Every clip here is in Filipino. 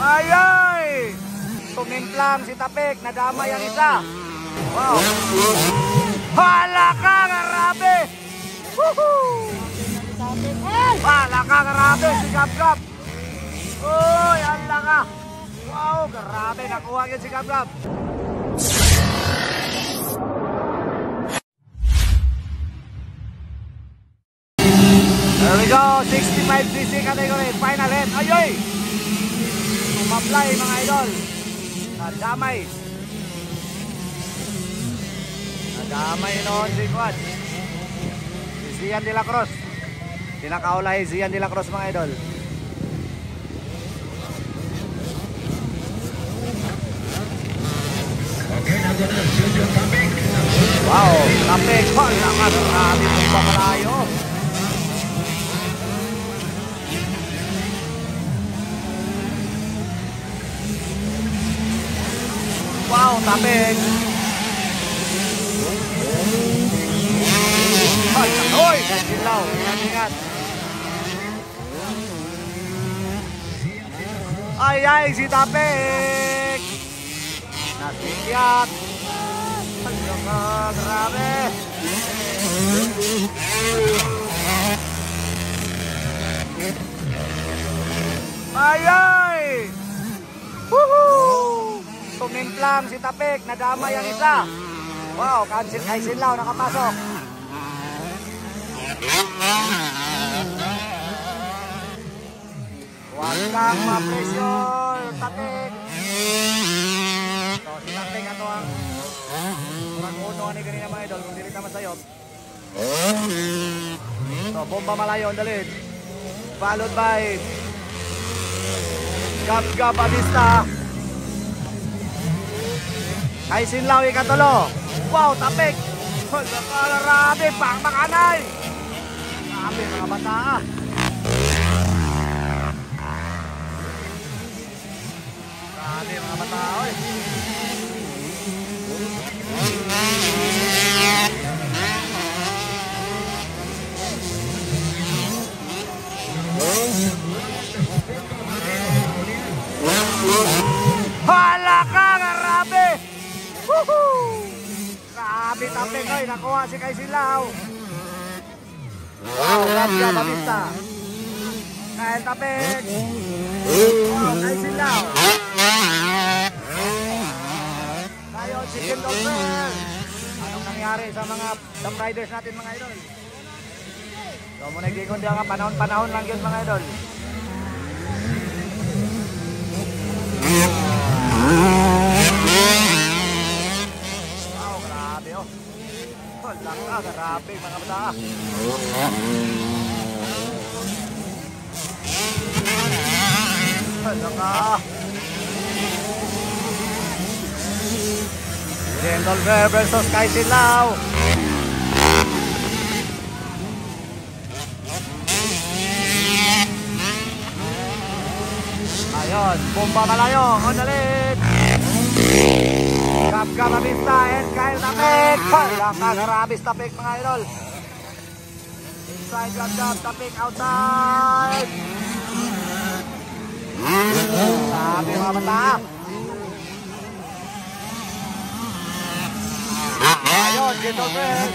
Ayay! Tumimplang si Tapik, nadamay ang isa. Wow! Hala ka, grabe! Woohoo! Hala ka, grabe, si Gab-Gab. Uy, hala ka. Wow, grabe, nakuha yun si Gab-Gab. There we go, 65cc category, final head. Ayoy! Umaplay mga idol. Nadamay. Nadamay noon si Quad. Si Zian de la Cruz. Tinakaulay Zian de la Cruz mga idol. Wow, Tapik. Hala ka, grabe kung pa malayo. Wow, Tapik. Hoy, Silaw, ingat. Ay, si Tapik. Nasiyak. Hala ka, grabe. Ay! Woohoo! Tumimplang si Tapik, nadamay ang isa. Wow, cancel kay Silaw, nakapasok. Huwag kang ma-pressure, Tapik. So, si Tapik ato ang mag-uno ni kanina mga idol, kung dirita masayop. So, bomba malayo ang dalit. Followed by Gab-Gab Abista. Ay Sinlaw ikatulo. Wow, Tapik. Grabe, pang makanay. Grabe mga bata. Grabe mga bata. Oy. Hala ka, grabe. Woohoo! Grabe Tapik, oy, nakuha si kay Silaw. Wow, Gab-Gab Abista. Kay Tapik. Wow, kay Silaw. Ngayon, si Kim Dolfer. Anong nangyari sa mga dump riders natin mga idol? So, muna nagdikon diya nga, panahon-panahon lang yun mga idol. Wow, grabe oh. Wala ka, grabe mga bata. Wala ka. Dolfer versus kay Silaw. Ayun, bomba malayo, ondalit. Gab-Gab Abista and Kyle Tapik. Wala ka, grabe Tapik mga idol. Inside Gab-Gab, Tapik outside. Grabe mga bata. Ayun, Dolfer.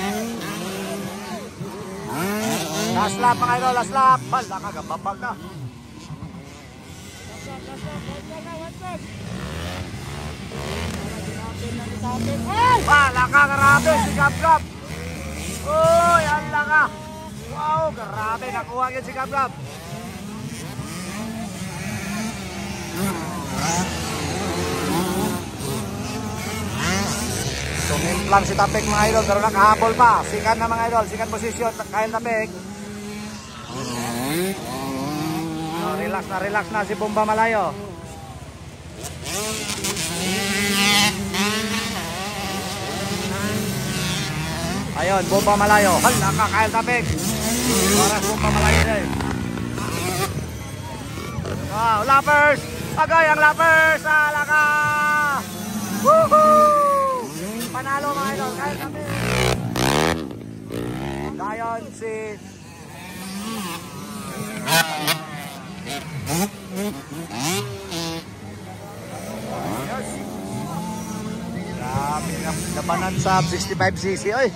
Last lap mga idol, last lap. Wala ka, gababag na. Wala ka, grabe si Gab-Gab. Uy, hala ka. Wow, grabe, nakuha yun si Gab-Gab. Tumimplang si Tapik mga idol, pero nakahabol pa. Sikan na mga idol, sikan posisyon, kaya Tapik. So, relax na si Bomba Malayo. Ayun, Bomba Malayo. Hala ka, kaya Tapik. Para Bomba Malayo na eh. Wow, lappers! Agay ang lappers! Hala ka! Woohoo! Panalo mga idol, kaya Tapik. Dayon si Grabe na. Labanan sa 65cc, oy.